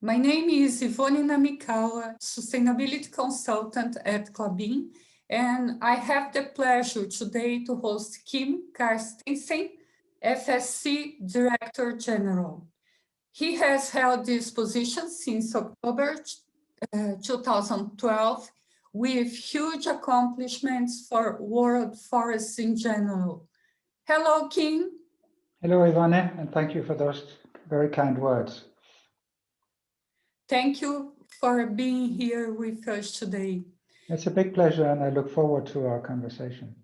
My name is Ivone Namikawa, Sustainability Consultant at Klabin, and I have the pleasure today to host Kim Carstensen, FSC Director General. He has held this position since October 2012 with huge accomplishments for world forests in general. Hello, Kim. Hello, Ivone, and thank you for those very kind words. Thank you for being here with us today. It's a big pleasure, and I look forward to our conversation.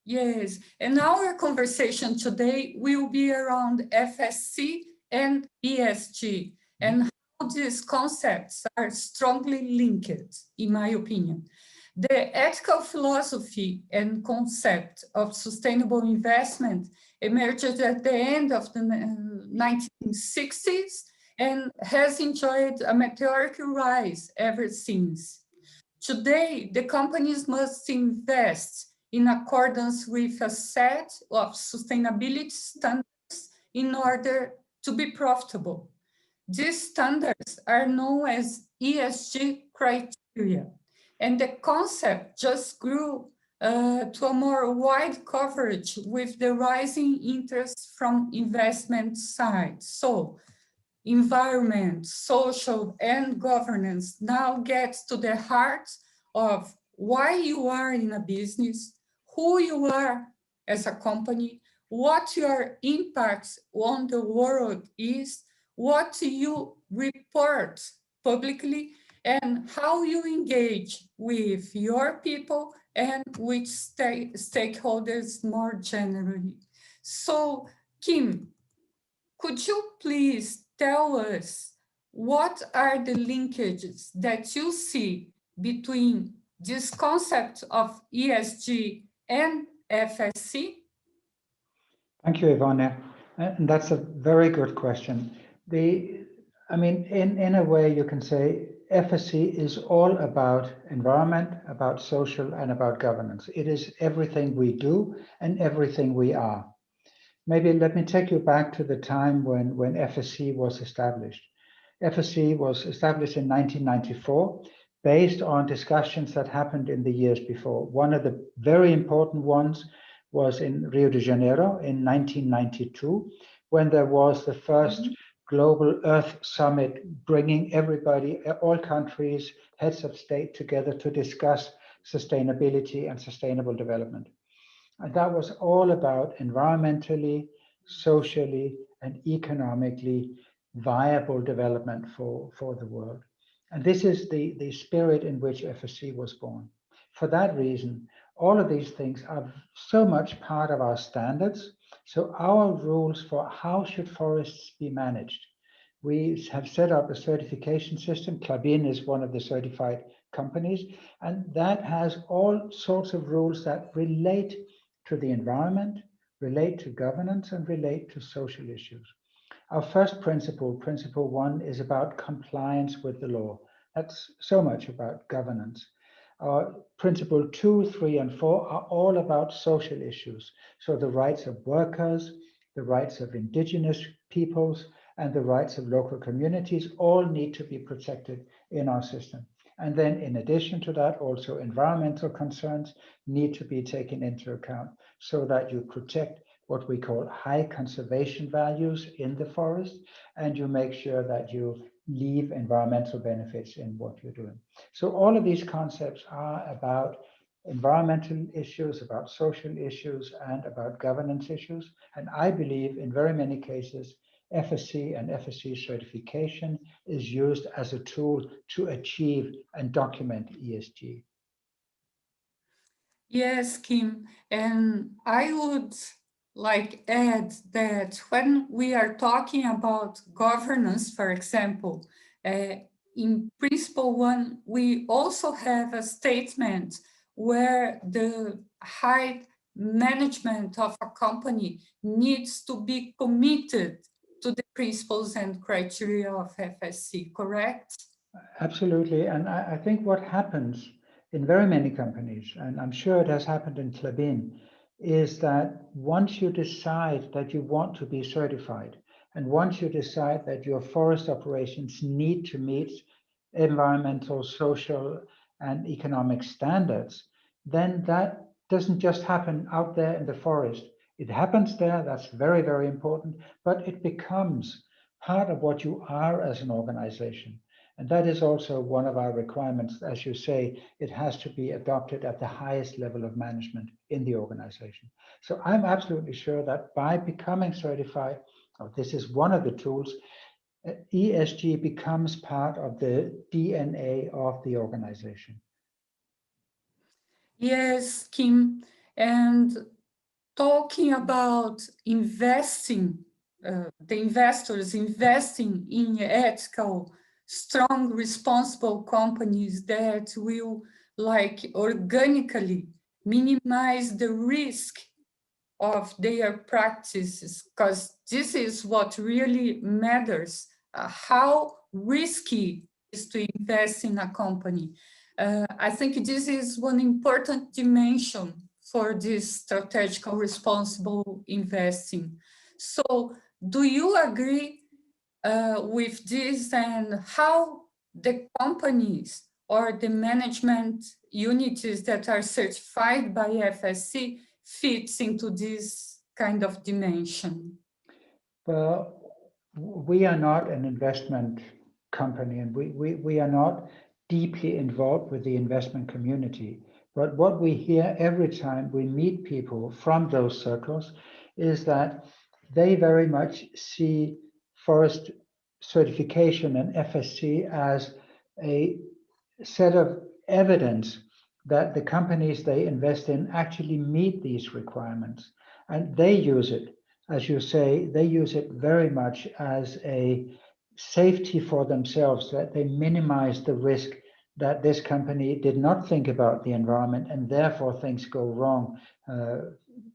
Yes, and our conversation today will be around FSC and ESG, and how these concepts are strongly linked, in my opinion. The ethical philosophy and concept of sustainable investment emerged at the end of the 1960s and has enjoyed a meteoric rise ever since. Today, the companies must invest in accordance with a set of sustainability standards in order to be profitable. These standards are known as ESG criteria, and the concept just grew to a more wide coverage with the rising interest from investment side. So, environment, social, and governance now gets to the heart of why you are in a business, who you are as a company, what your impact on the world is, what you report publicly, and how you engage with your people and with stakeholders more generally. So, Kim, could you please tell us what are the linkages that you see between this concept of ESG and FSC? Thank you, Ivone. And that's a very good question. In a way, you can say FSC is all about environment, about social, and about governance. It is everything we do and everything we are. Maybe let me take you back to the time when FSC was established. FSC was established in 1994 based on discussions that happened in the years before. One of the very important ones was in Rio de Janeiro in 1992, when there was the first Global Earth Summit, bringing everybody, all countries, heads of state together to discuss sustainability and sustainable development. And that was all about environmentally, socially, and economically viable development for the world. And this is the spirit in which FSC was born. For that reason, all of these things are so much part of our standards. So our rules for how should forests be managed. We have set up a certification system. Klabin is one of the certified companies, and that has all sorts of rules that relate to the environment, relate to governance, and relate to social issues. Our first principle, principle one, is about compliance with the law. That's so much about governance. Our principle 2, 3, and 4 are all about social issues. So the rights of workers, the rights of indigenous peoples, and the rights of local communities all need to be protected in our system. And then in addition to that, also environmental concerns need to be taken into account so that you protect what we call high conservation values in the forest, and you make sure that you leave environmental benefits in what you're doing. So all of these concepts are about environmental issues, about social issues, and about governance issues. And I believe in very many cases, FSC and FSC certification is used as a tool to achieve and document ESG. Yes, Kim, and I would add that when we are talking about governance, for example, in principle one, we also have a statement where the high management of a company needs to be committed to the principles and criteria of FSC, correct? Absolutely, and I think what happens in very many companies, and I'm sure it has happened in Klabin, is that once you decide that you want to be certified, And once you decide that your forest operations need to meet environmental, social, and economic standards, then that doesn't just happen out there in the forest. It happens there, that's very, very important, but it becomes part of what you are as an organization. And that is also one of our requirements. As you say, it has to be adopted at the highest level of management in the organization. So I'm absolutely sure that by becoming certified, this is one of the tools, ESG becomes part of the DNA of the organization. Yes, Kim. And talking about investing, the investors investing in ethical, strong, responsible companies that will organically minimize the risk of their practices, because this is what really matters, how risky is to invest in a company. I think this is one important dimension for this strategical responsible investing. So do you agree with this, and how the companies or the management units that are certified by FSC fits into this kind of dimension? Well, we are not an investment company, and we are not deeply involved with the investment community. But what we hear every time we meet people from those circles is that they very much see forest certification and FSC as a set of evidence that the companies they invest in actually meet these requirements. And they use it, as you say, they use it very much as a safety for themselves, that they minimize the risk that this company did not think about the environment and therefore things go wrong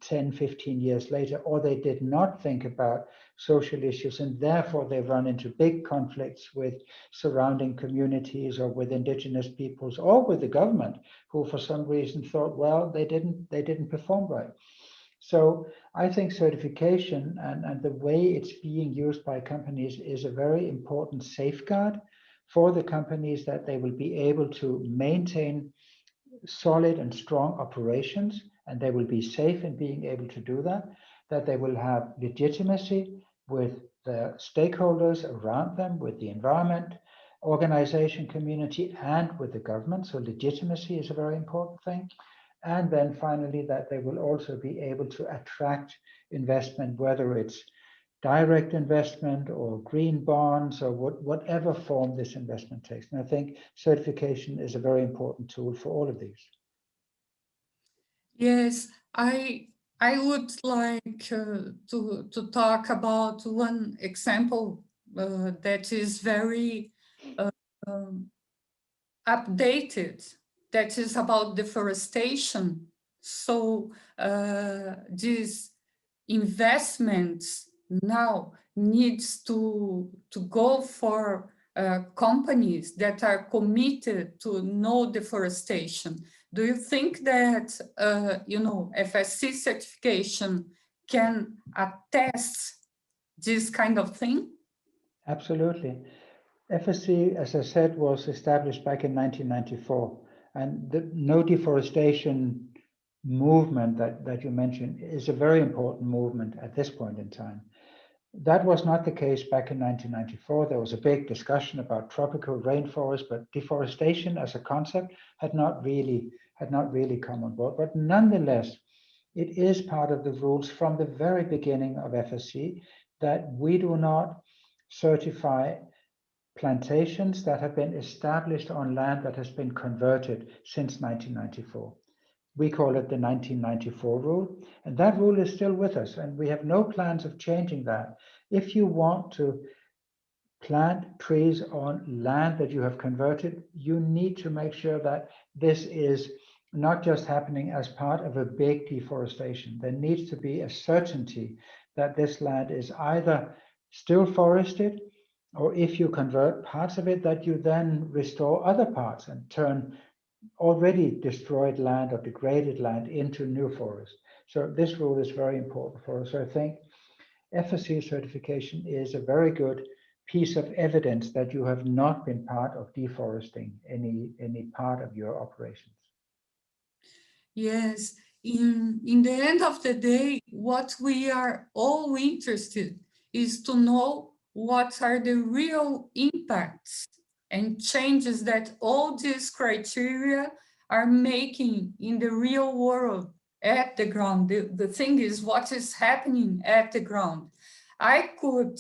10, 15 years later, or they did not think about social issues and therefore they run into big conflicts with surrounding communities or with indigenous peoples or with the government, who for some reason thought, well, they didn't perform right. So I think certification and the way it's being used by companies is a very important safeguard for the companies, that they will be able to maintain solid and strong operations, and they will be safe in being able to do that, that they will have legitimacy with the stakeholders around them, with the environment, organization, community, and with the government. So legitimacy is a very important thing. And then finally, that they will also be able to attract investment, whether it's direct investment or green bonds or whatever form this investment takes. And I think certification is a very important tool for all of these. Yes, I would like to talk about one example that is very updated, that is about deforestation. So these investments now needs to go for companies that are committed to no deforestation. Do you think that FSC certification can attest this kind of thing? Absolutely. FSC, as I said, was established back in 1994, and the no deforestation movement that you mentioned is a very important movement at this point in time. That was not the case back in 1994. There was a big discussion about tropical rainforest, but deforestation as a concept had not really come on board. But nonetheless, it is part of the rules from the very beginning of FSC that we do not certify plantations that have been established on land that has been converted since 1994. We call it the 1994 rule, and that rule is still with us, and we have no plans of changing that. If you want to plant trees on land that you have converted, you need to make sure that this is not just happening as part of a big deforestation. There needs to be a certainty that this land is either still forested, or if you convert parts of it, that you then restore other parts and turn already destroyed land or degraded land into new forest. So this rule is very important for us. So I think FSC certification is a very good piece of evidence that you have not been part of deforesting any part of your operations. Yes, in the end of the day, what we are all interested is to know what are the real impacts and changes that all these criteria are making in the real world at the ground. The thing is, what is happening at the ground. I could,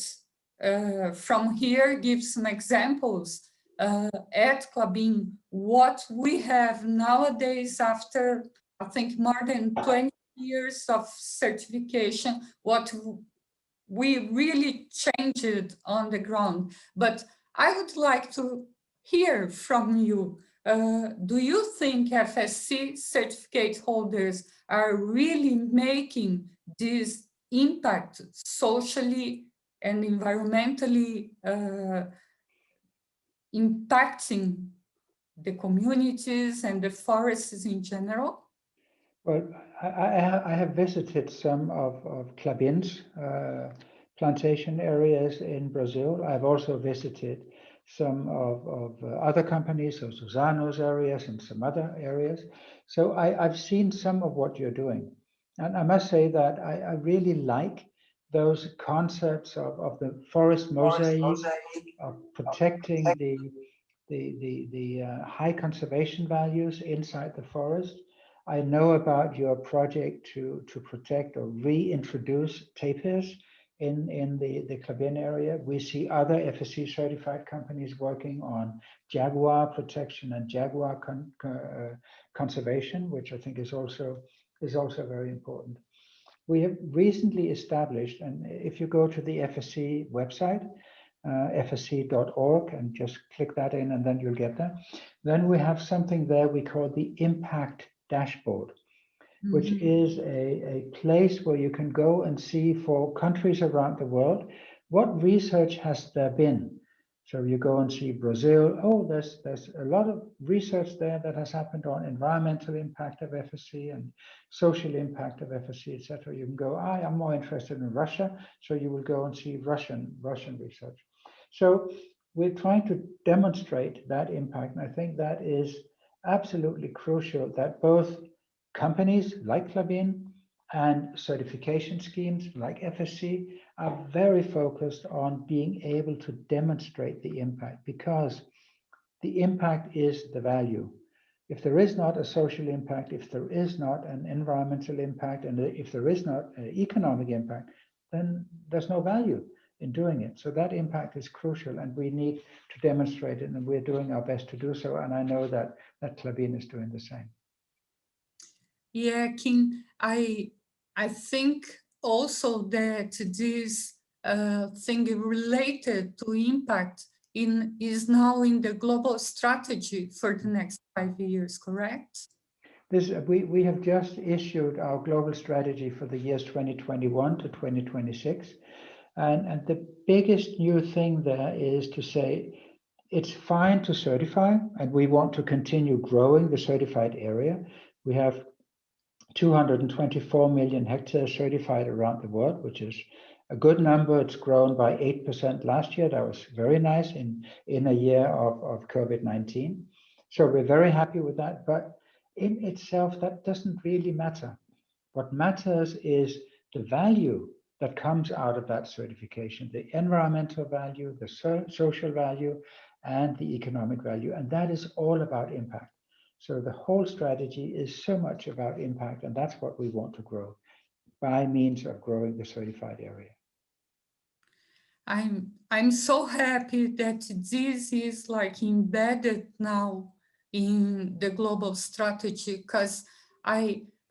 from here, give some examples at Klabin, what we have nowadays after, I think, more than 20 years of certification, what we really changed on the ground. But I would like to hear from you. Do you think FSC certificate holders are really making this impact socially and environmentally impacting the communities and the forests in general? Well, I have visited some of Klabin's plantation areas in Brazil. I've also visited some of other companies, so Suzano's areas and some other areas. So I've seen some of what you're doing. And I must say that I really like those concepts of the forest mosaic, of protecting the high conservation values inside the forest. I know about your project to protect or reintroduce tapirs in the Klabin area. We see other FSC certified companies working on jaguar protection and jaguar conservation, which I think is also very important. We have recently established, and if you go to the FSC website, fsc.org, and just click that in, and then you'll get there. Then we have something there we call the impact dashboard, which is a place where you can go and see for countries around the world, what research has there been. So you go and see Brazil, oh, there's a lot of research there that has happened on environmental impact of FSC and social impact of FSC, etc. You can go, I'm more interested in Russia, so you will go and see Russian research. So we're trying to demonstrate that impact, and I think that is absolutely crucial, that both companies like Klabin and certification schemes like FSC are very focused on being able to demonstrate the impact, because the impact is the value. If there is not a social impact, if there is not an environmental impact, and if there is not an economic impact, then there's no value in doing it. So that impact is crucial, and we need to demonstrate it, and we're doing our best to do so. And I know that Klabin is doing the same. Yeah, Kim, I think also that this thing related to impact is now in the global strategy for the next 5 years, correct? We have just issued our global strategy for the years 2021 to 2026. And the biggest new thing there is to say it's fine to certify, and we want to continue growing the certified area. We have 224 million hectares certified around the world, which is a good number. It's grown by 8% last year. That was very nice in a year of COVID-19. So we're very happy with that. But in itself, that doesn't really matter. What matters is the value that comes out of that certification, the environmental value, the social value, and the economic value. And that is all about impact. So the whole strategy is so much about impact, and that's what we want to grow by means of growing the certified area. I'm so happy that this is like embedded now in the global strategy, because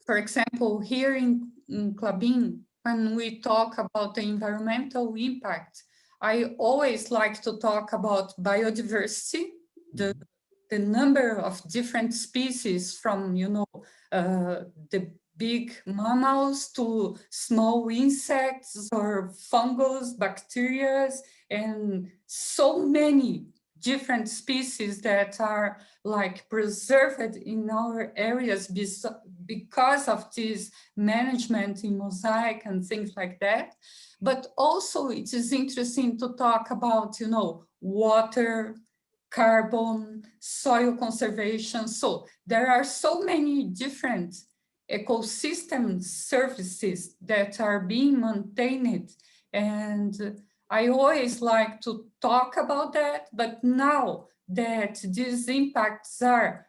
for example, here in Klabin, when we talk about the environmental impact, I always like to talk about biodiversity, the number of different species from, the big mammals to small insects or fungus, bacteria, and so many different species that are like preserved in our areas because of this management in mosaic and things like that. But also it is interesting to talk about, you know, water, carbon, soil conservation. So there are so many different ecosystem services that are being maintained, and I always like to talk about that, but now that these impacts are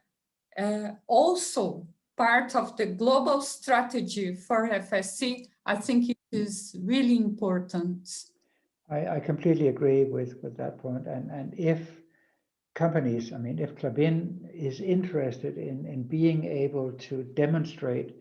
also part of the global strategy for FSC, I think it is really important. I completely agree with that point. And if companies, I mean, if Klabin is interested in being able to demonstrate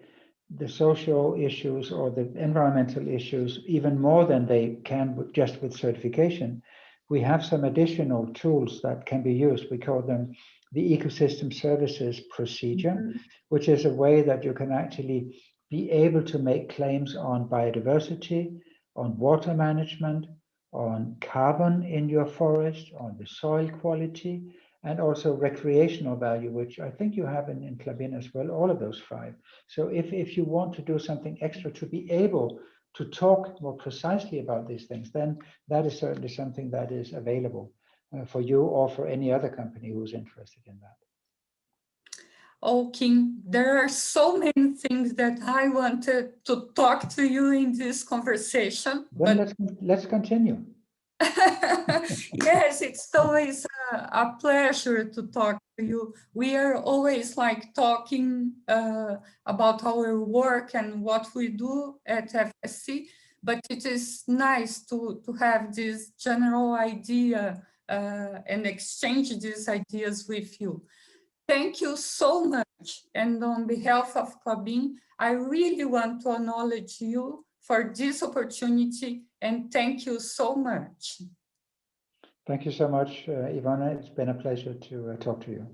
the social issues or the environmental issues even more than they can just with certification, we have some additional tools that can be used. We call them the ecosystem services procedure, which is a way that you can actually be able to make claims on biodiversity, on water management, on carbon in your forest, on the soil quality, and also recreational value, which I think you have in Klabin as well, all of those 5. So if you want to do something extra to be able to talk more precisely about these things, then that is certainly something that is available for you or for any other company who's interested in that. Oh, Kim, there are so many things that I wanted to talk to you in this conversation. Then but let's continue. Yes, it's always a pleasure to talk to you. We are always like talking about our work and what we do at FSC, but it is nice to have this general idea and exchange these ideas with you. Thank you so much. And on behalf of Klabin, I really want to acknowledge you for this opportunity, and thank you so much. Thank you so much, Ivone. It's been a pleasure to talk to you.